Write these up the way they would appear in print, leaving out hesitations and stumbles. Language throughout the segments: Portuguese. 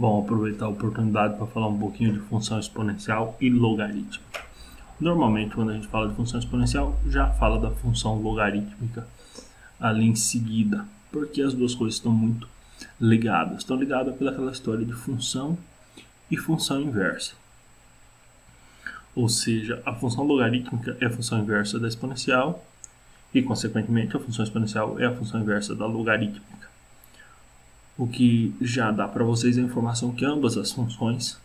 Bom, aproveitar a oportunidade para falar um pouquinho de função exponencial e logarítmica. Normalmente, quando a gente fala de função exponencial, já fala da função logarítmica ali em seguida, porque as duas coisas estão muito ligadas. Estão ligadas pelaquela história de função e função inversa. Ou seja, a função logarítmica é a função inversa da exponencial e, consequentemente, a função exponencial é a função inversa da logarítmica. O que já dá para vocês a informação que ambas as funções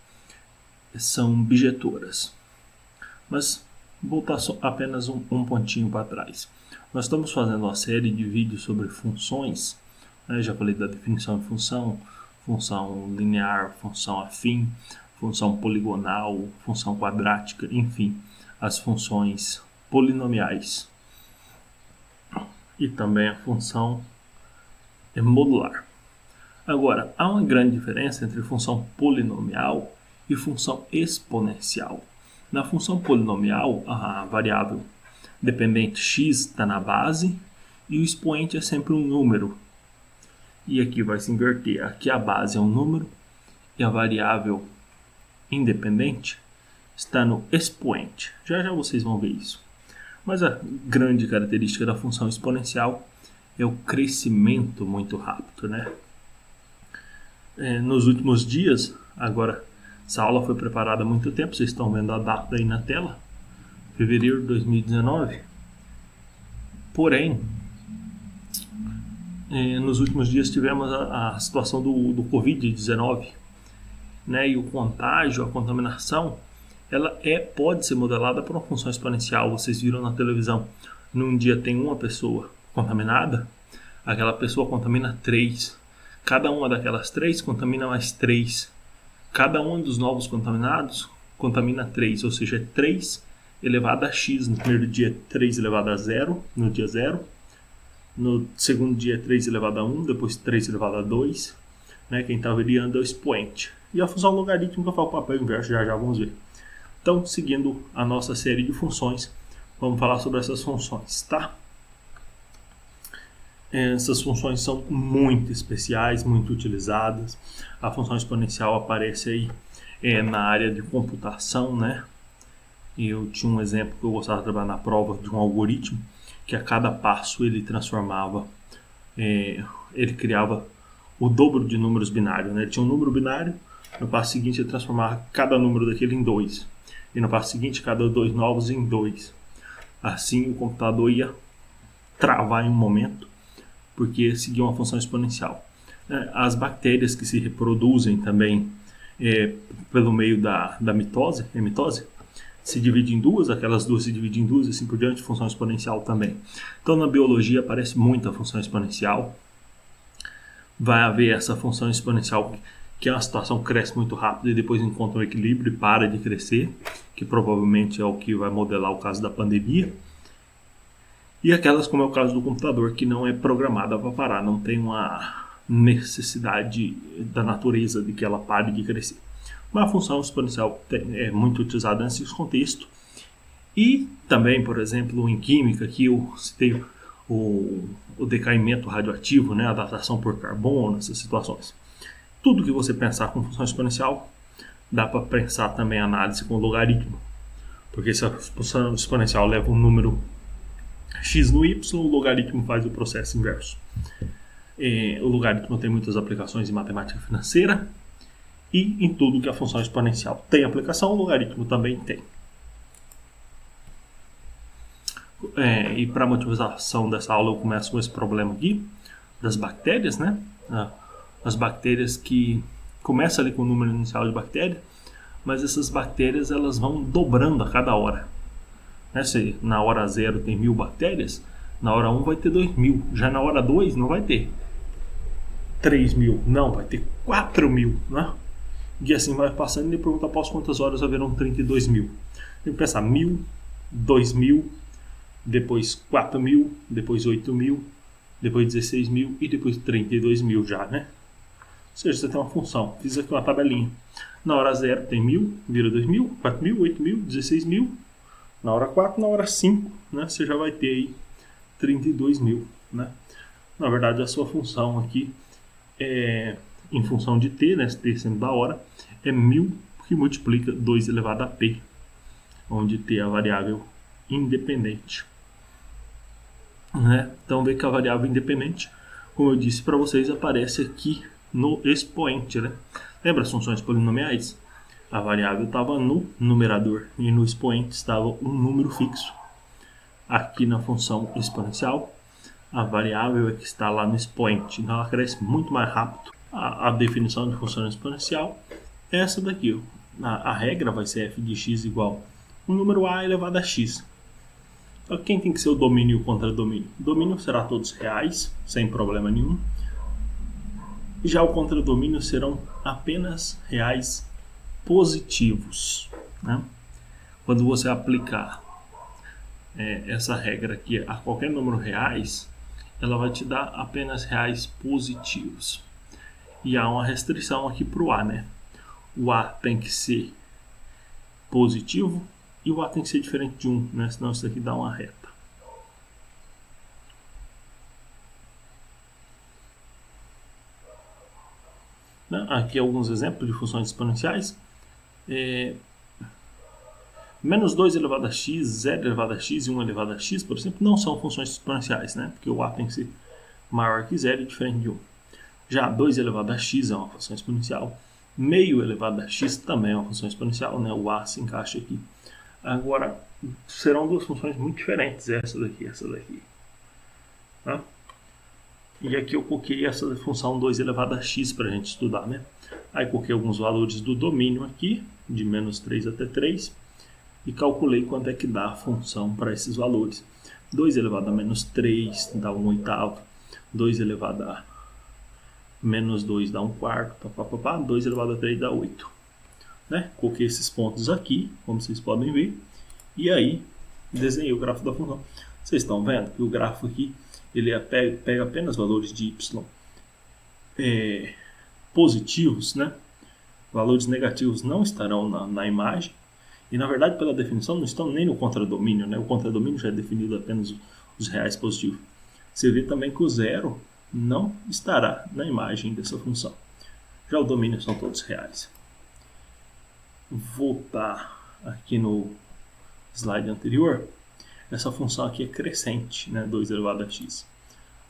são bijetoras. Mas voltar apenas um pontinho para trás. Nós estamos fazendo uma série de vídeos sobre funções. Já falei da definição de função, função linear, função afim, função poligonal, função quadrática, enfim, as funções polinomiais. E também a função modular. Agora, há uma grande diferença entre função polinomial e função exponencial. Na função polinomial, a variável dependente x está na base e o expoente é sempre um número. E aqui vai se inverter. Aqui a base é um número e a variável independente está no expoente. Já já vocês vão ver isso. Mas a grande característica da função exponencial é o crescimento muito rápido, né? Nos últimos dias, agora essa aula foi preparada há muito tempo, vocês estão vendo a data aí na tela, fevereiro de 2019. Porém, nos últimos dias tivemos a situação do Covid-19, né? E o contágio, a contaminação, ela pode ser modelada por uma função exponencial. Vocês viram na televisão, num dia tem uma pessoa contaminada, aquela pessoa contamina 3. Cada uma daquelas 3 contamina mais 3. Cada um dos novos contaminados contamina 3, ou seja, é 3 elevado a x. No primeiro dia é 3 elevado a 0, no dia 0. No segundo dia é 3 elevado a 1, depois 3 elevado a 2. Né? Quem está variando é o expoente. E a função logarítmica faz o papel inverso, já vamos ver. Então, seguindo a nossa série de funções, vamos falar sobre essas funções, tá? Essas funções são muito especiais, muito utilizadas. A função exponencial aparece aí na área de computação, né? Eu tinha um exemplo que eu gostava de trabalhar na prova de um algoritmo que a cada passo ele transformava, ele criava o dobro de números binários, né? Ele tinha um número binário, no passo seguinte ele transformava cada número daquele em 2. E no passo seguinte, cada 2 novos em 2. Assim o computador ia travar em um momento, porque seguia uma função exponencial. As bactérias que se reproduzem também pelo meio da mitose, se dividem em duas, aquelas duas se dividem em duas e assim por diante, função exponencial também. Então na biologia aparece muita função exponencial. Vai haver essa função exponencial que é uma situação que cresce muito rápido e depois encontra um equilíbrio e para de crescer, que provavelmente é o que vai modelar o caso da pandemia. E aquelas, como é o caso do computador, que não é programada para parar, não tem uma necessidade da natureza de que ela pare de crescer. Uma função exponencial é muito utilizada nesse contexto. E também, por exemplo, em química, aqui eu citei o decaimento radioativo, né, a datação por carbono, essas situações. Tudo que você pensar com função exponencial, dá para pensar também análise com logaritmo. Porque se a função exponencial leva um número x no y, o logaritmo faz o processo inverso. O logaritmo tem muitas aplicações em matemática financeira e em tudo que a função exponencial tem aplicação, o logaritmo também tem. E para a motivação dessa aula eu começo com esse problema aqui das bactérias, né? As bactérias que começam ali com o número inicial de bactérias, mas essas bactérias elas vão dobrando a cada hora. Se na hora 0 tem 1000 bactérias, na hora 1 vai ter 2000. Já na hora 2 não vai ter 3000, não, vai ter 4000, né? E assim vai passando e ele pergunta após quantas horas haverão 32.000. Tem que pensar 1000, 2000, depois 4000, depois 8000, depois 16.000 e depois 32.000 já, né? Ou seja, você tem uma função. Fiz aqui uma tabelinha. Na hora 0 tem 1000, vira 2000, 4000, 8000, 16.000. Na hora 4, na hora 5, né, você já vai ter aí 32.000, né? Na verdade, a sua função aqui em função de t, né, t sendo da hora, é 1000 que multiplica 2 elevado a p, onde t é a variável independente. Né? Então, vê que a variável independente, como eu disse para vocês, aparece aqui no expoente. Né? Lembra as funções polinomiais? A variável estava no numerador e no expoente estava um número fixo. Aqui na função exponencial, a variável é que está lá no expoente, então ela cresce muito mais rápido. A definição de função exponencial é essa daqui. A regra vai ser f de x igual o número a elevado a x. Então, quem tem que ser o domínio e o contradomínio? O domínio será todos reais, sem problema nenhum. Já o contradomínio serão apenas reais positivos. Né? Quando você aplicar essa regra aqui a qualquer número reais, ela vai te dar apenas reais positivos. E há uma restrição aqui para o a, né? O a tem que ser positivo e o a tem que ser diferente de 1, né? Senão isso aqui dá uma reta. Aqui alguns exemplos de funções exponenciais. Menos 2 elevado a x, 0 elevado a x e 1 elevado a x, por exemplo, não são funções exponenciais, né? Porque o a tem que ser maior que 0 e diferente de 1. Já 2 elevado a x é uma função exponencial. Meio elevado a x também é uma função exponencial, né? O a se encaixa aqui. Agora, serão duas funções muito diferentes, essa daqui e essa daqui. Tá? E aqui eu coloquei essa função 2 elevado a x para a gente estudar, né? Aí coloquei alguns valores do domínio aqui, de menos 3 até 3, e calculei quanto é que dá a função para esses valores. 2 elevado a menos 3 dá 1/8, 2 elevado a menos 2 dá 1/4, 2 elevado a 3 dá 8. Né? Coloquei esses pontos aqui, como vocês podem ver, e aí desenhei o gráfico da função. Vocês estão vendo que o gráfico aqui ele pega apenas valores de y positivos, né? Valores negativos não estarão na imagem, e na verdade, pela definição, não estão nem no contradomínio, né? O contradomínio já é definido apenas os reais positivos. Você vê também que o zero não estará na imagem dessa função. Já o domínio são todos reais. Voltar aqui no slide anterior, essa função aqui é crescente, né? 2 elevado a x.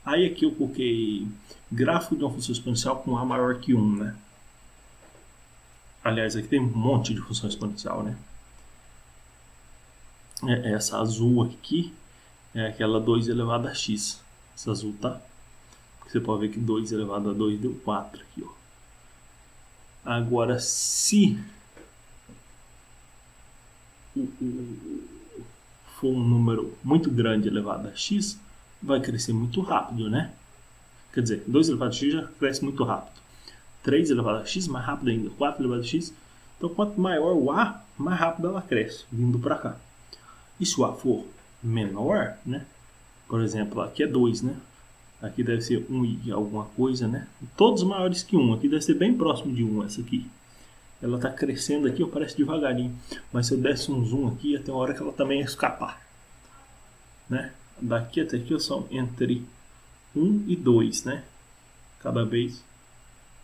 Aí aqui eu coloquei gráfico de uma função exponencial com a maior que 1, né? Aliás, aqui tem um monte de função exponencial, né? Essa azul aqui é aquela 2 elevado a x. Essa azul, tá? Você pode ver que 2 elevado a 2 deu 4 aqui, ó. Agora, se for um número muito grande elevado a x, vai crescer muito rápido, né? Quer dizer, 2 elevado a x já cresce muito rápido. 3 elevado a x, mais rápido ainda. 4 elevado a x. Então, quanto maior o a, mais rápido ela cresce, vindo para cá. E se o a for menor, né? Por exemplo, aqui é 2, né? Aqui deve ser 1 e alguma coisa, né? Todos maiores que 1. Aqui deve ser bem próximo de 1, essa aqui. Ela está crescendo aqui, parece devagarinho. Mas se eu desse um zoom aqui, ia ter uma hora que ela também ia escapar. Né? Daqui até aqui são entre 1 e 2, né? Cada vez.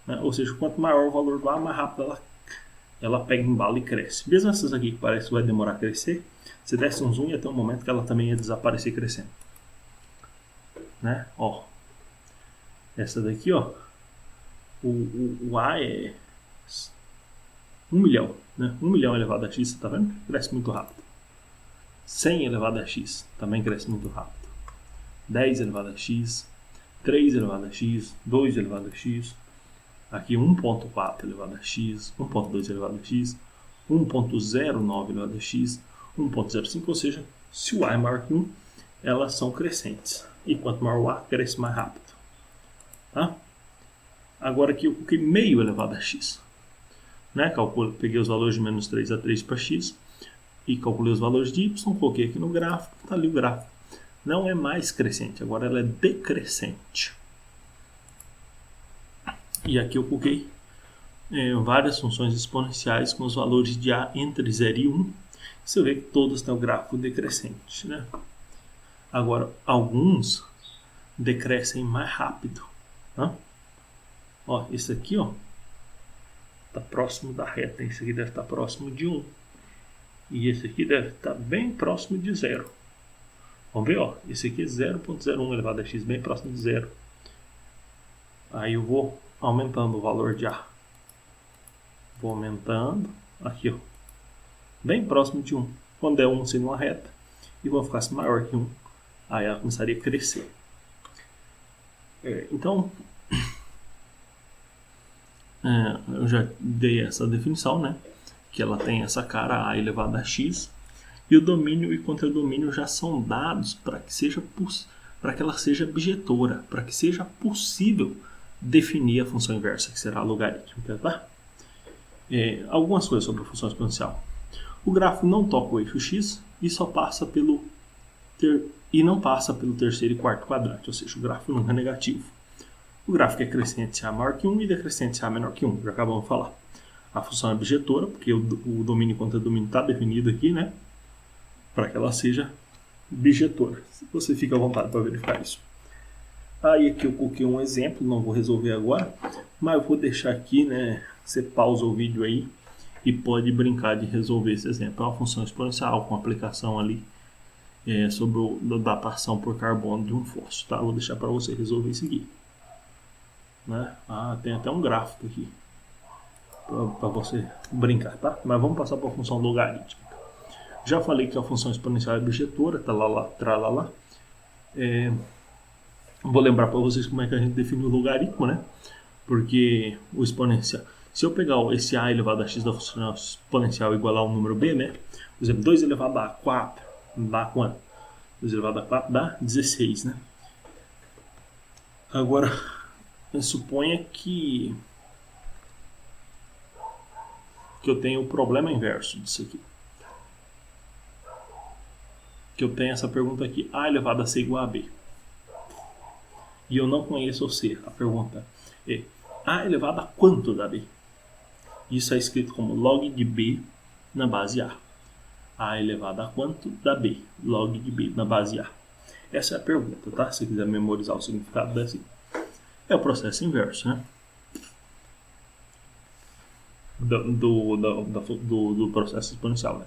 Né? Ou seja, quanto maior o valor do A, mais rápido ela pega embalo e cresce. Mesmo essas aqui que parece que vai demorar a crescer, se desse um zoom, ia ter um momento que ela também ia desaparecer crescendo. Né? Ó. Essa daqui, ó. O A é 1 milhão. Né? 1 milhão elevado a x, você tá vendo? Cresce muito rápido. 100 elevado a x também cresce muito rápido. 10 elevado a x, 3 elevado a x, 2 elevado a x, aqui 1.4 elevado a x, 1.2 elevado a x, 1.09 elevado a x, 1.05, ou seja, se o a é maior que 1, elas são crescentes. E quanto maior o a, cresce mais rápido. Tá? Agora aqui eu coloquei meio elevado a x. Né? Peguei os valores de menos 3 a 3 para x e calculei os valores de y, coloquei aqui no gráfico, está ali o gráfico. Não é mais crescente, agora ela é decrescente. E aqui eu coloquei várias funções exponenciais com os valores de a entre 0 e 1. Você vê que todas têm o gráfico decrescente. Né? Agora, alguns decrescem mais rápido. Tá? Ó, esse aqui, ó, tá próximo da reta. Esse aqui deve estar próximo de 1. E esse aqui deve estar bem próximo de 0. Vamos ver, ó. Esse aqui é 0.01 elevado a x, bem próximo de 0. Aí eu vou aumentando o valor de A. Vou aumentando. Aqui, ó. Bem próximo de 1. Quando é 1 sendo uma reta, e vou ficar maior que 1. Aí ela começaria a crescer. Então, eu já dei essa definição, né? Que ela tem essa cara A elevado a x. E o domínio e contradomínio já são dados para que ela seja bijetora, para que seja possível definir a função inversa, que será a logarítmica, tá? Algumas coisas sobre a função exponencial. O gráfico não toca o eixo x e não passa pelo terceiro e quarto quadrante, ou seja, o gráfico nunca é negativo. O gráfico é crescente se A maior que 1 e decrescente se A menor que 1, já acabamos de falar. A função é bijetora, porque o domínio e contradomínio está definido aqui, né? Para que ela seja bijetora. Você fica à vontade para verificar isso. Aí aqui eu coloquei um exemplo, não vou resolver agora, mas eu vou deixar aqui, né? Você pausa o vídeo aí e pode brincar de resolver esse exemplo. É uma função exponencial com aplicação ali sobre a datação por carbono de um fósforo, tá? Vou deixar para você resolver isso aqui. Né? Tem até um gráfico aqui para você brincar, tá? Mas vamos passar para a função logarítmica. Já falei que a função exponencial é bijetora, tá lá, tralalá. Vou lembrar para vocês como é que a gente define o logaritmo, né? Porque o exponencial, se eu pegar esse A elevado a x da função exponencial igual a um número B, né? Por exemplo, 2 elevado a 4 dá quanto? 2 elevado a 4 dá 16, né? Agora, suponha que eu tenho o problema inverso disso aqui. Que eu tenho essa pergunta aqui, A elevado a C igual a B. E eu não conheço o C. A pergunta é, A elevado a quanto da B? Isso é escrito como log de B na base A. A elevado a quanto da B? Log de B na base A. Essa é a pergunta, tá? Se você quiser memorizar o significado dessa. É o processo inverso, né? Do processo exponencial, né?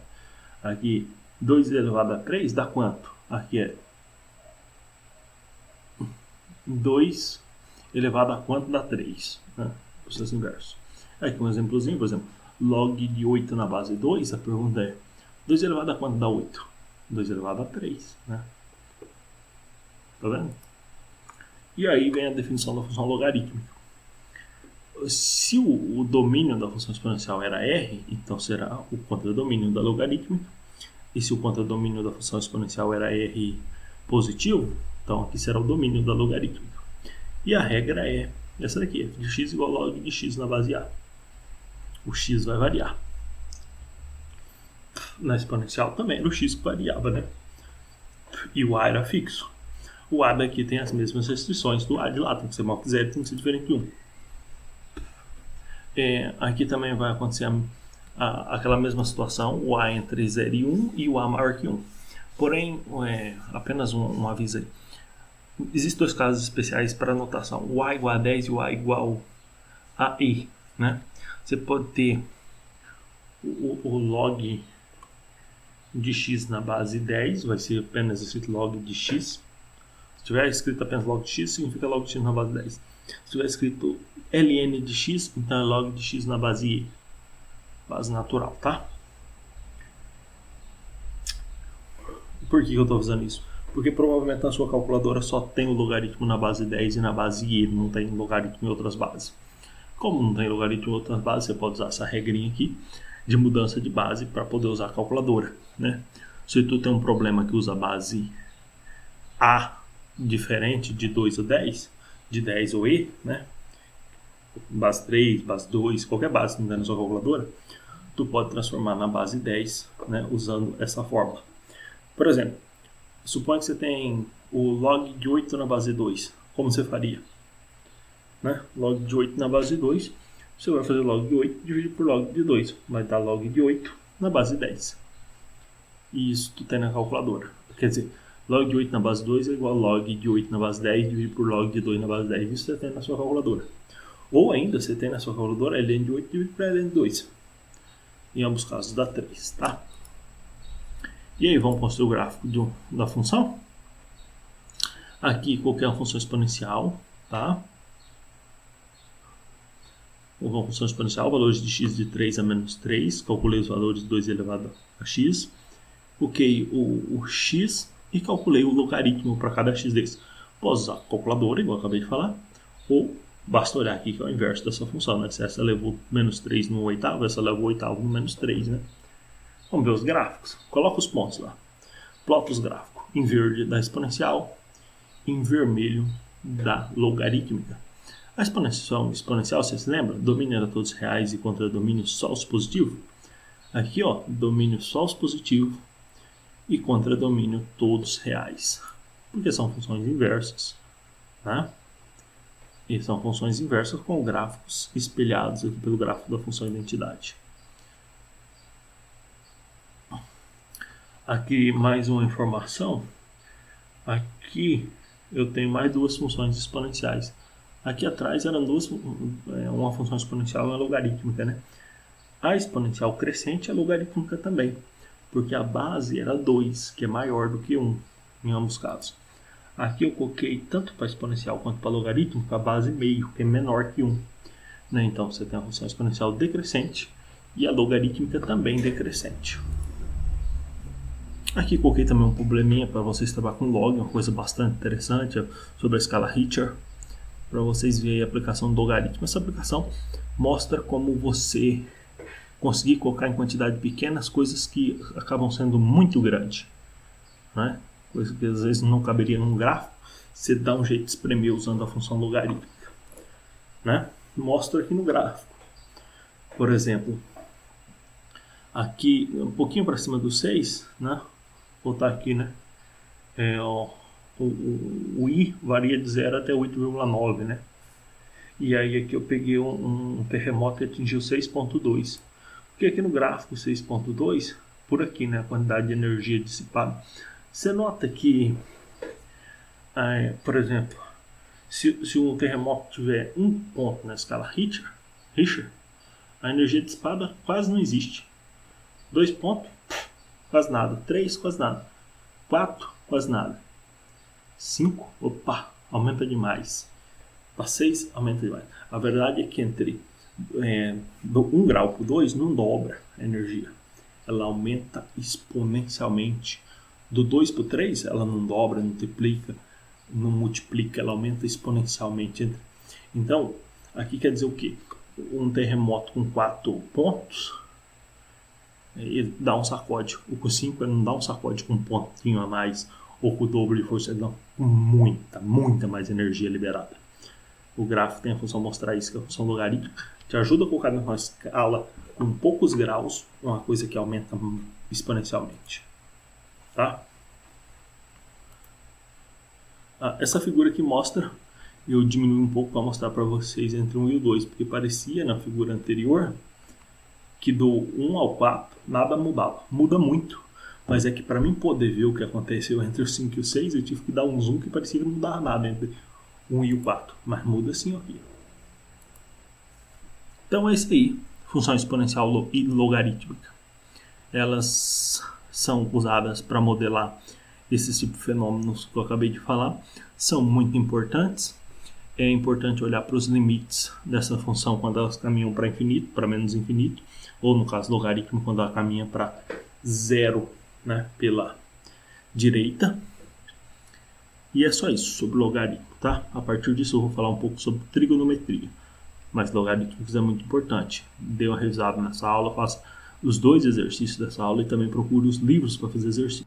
Aqui, 2 elevado a 3 dá quanto? Aqui é 2 elevado a quanto dá 3, né? Processo inverso. Aqui um exemplozinho, por exemplo, log de 8 na base 2, a pergunta é 2 elevado a quanto dá 8? 2 elevado a 3, né? Tá vendo? E aí vem a definição da função logarítmica. Se o domínio da função exponencial era R, então será o contradomínio da logarítmica. E se o contradomínio da função exponencial era R positivo, então aqui será o domínio da logarítmica. E a regra é essa daqui, f de x igual a log de x na base A. O x vai variar. Na exponencial também era o x que variava, né? E o A era fixo. O A daqui tem as mesmas restrições do A de lá, tem que ser maior que 0, tem que ser diferente de 1. Aqui também vai acontecer aquela mesma situação, o A entre 0 e 1 e o A maior que 1. Porém, apenas um aviso aí. Existem dois casos especiais para anotação, o A igual a 10 e o A igual a E, né? Você pode ter o log de x na base 10, vai ser apenas escrito log de x. Se tiver escrito apenas log de x, significa log de x na base 10. Se tiver escrito ln de x, então é log de x na base E, base natural, tá? Por que eu estou usando isso? Porque provavelmente na sua calculadora só tem o logaritmo na base 10 e na base I, não tem logaritmo em outras bases. Como não tem logaritmo em outras bases, você pode usar essa regrinha aqui de mudança de base para poder usar a calculadora, né? Se tu tem um problema que usa base A diferente de 2 ou 10, de 10 ou E, né? Base 3, base 2, qualquer base que não tem na sua calculadora, tu pode transformar na base 10, né, usando essa fórmula. Por exemplo, suponha que você tem o log de 8 na base 2. Como você faria? Né? Log de 8 na base 2, você vai fazer log de 8 dividido por log de 2. Vai dar log de 8 na base 10. E isso tu tem na calculadora. Quer dizer, log de 8 na base 2 é igual a log de 8 na base 10 dividido por log de 2 na base 10. Isso você tem na sua calculadora. Ou ainda, você tem na sua calculadora ln de 8 dividido para ln de 2. Em ambos casos dá 3, tá? E aí vamos construir o gráfico da função. Aqui coloquei uma função exponencial, tá? Uma função exponencial, valores de x de 3 a menos 3. Calculei os valores de 2 elevado a x. Coloquei o x e calculei o logaritmo para cada x desse. Posso usar a calculadora, igual eu acabei de falar, ou basta olhar aqui que é o inverso dessa função, né? Se essa levou menos 3 no oitavo, essa levou o oitavo no menos 3, né? Vamos ver os gráficos. Coloca os pontos lá. Plota os gráficos. Em verde da exponencial, em vermelho da logarítmica. A exponencial, vocês se lembram? Domínio era todos reais e contra domínio só os positivos. Aqui, ó, domínio só os positivos e contra domínio todos reais. Porque são funções inversas, né? E são funções inversas com gráficos espelhados aqui pelo gráfico da função identidade. Aqui mais uma informação. Aqui eu tenho mais duas funções exponenciais. Aqui atrás eram uma função exponencial e uma logarítmica, né? A exponencial crescente é logarítmica também, porque a base era 2, que é maior do que 1 em ambos casos. Aqui eu coloquei tanto para exponencial quanto para logarítmica a base meio, que é menor que 1. Né? Então você tem a função exponencial decrescente e a logarítmica também decrescente. Aqui coloquei também um probleminha para vocês trabalhar com log, uma coisa bastante interessante sobre a escala Richter, para vocês verem a aplicação do logaritmo. Essa aplicação mostra como você conseguir colocar em quantidade pequenas coisas que acabam sendo muito grandes, né? Coisa que às vezes não caberia num gráfico, você dá um jeito de espremer usando a função logarítmica, né? Mostra aqui no gráfico. Por exemplo, aqui um pouquinho para cima do 6, né? Vou botar aqui, né? O i varia de 0 até 8,9, né? E aí aqui eu peguei um terremoto que atingiu 6,2. Porque aqui no gráfico 6,2, por aqui, né? A quantidade de energia dissipada. Você nota que, por exemplo, se um terremoto tiver 1 ponto na escala Richter, a energia dissipada quase não existe. 2 pontos, quase nada. 3, quase nada. 4, quase nada. 5, opa, aumenta demais. Para 6, aumenta demais. A verdade é que entre 1 grau por 2 não dobra a energia. Ela aumenta exponencialmente. Do 2 para 3, ela não dobra, não triplica, não multiplica, ela aumenta exponencialmente. Então, aqui quer dizer o quê? Um terremoto com 4 pontos, ele dá um sacode. O com 5 ele não dá um sacode com um pontinho a mais, ou com o dobro de força, ele dá muita mais energia liberada. O gráfico tem a função mostrar isso, que é a função logarítmica, que ajuda a colocar numa escala com poucos graus, uma coisa que aumenta exponencialmente. Tá? Essa figura aqui mostra, eu diminui um pouco para mostrar para vocês entre o 1 e o 2, porque parecia na figura anterior que do 1 ao 4 nada mudava. Muda muito, mas é que para mim poder ver o que aconteceu entre o 5 e o 6, eu tive que dar um zoom que parecia que não mudava nada entre o 1 e o 4, mas muda sim aqui. Então é isso aí, função exponencial e logarítmica. Elas são usadas para modelar esses tipos de fenômenos que eu acabei de falar, são muito importantes. É importante olhar para os limites dessa função quando elas caminham para infinito, para menos infinito, ou no caso logaritmo quando ela caminha para zero, né, pela direita. E é só isso sobre logaritmo, tá? A partir disso eu vou falar um pouco sobre trigonometria, mas logaritmos é muito importante. Dê uma revisada nessa aula, faça os 2 exercícios dessa aula e também procure os livros para fazer exercício.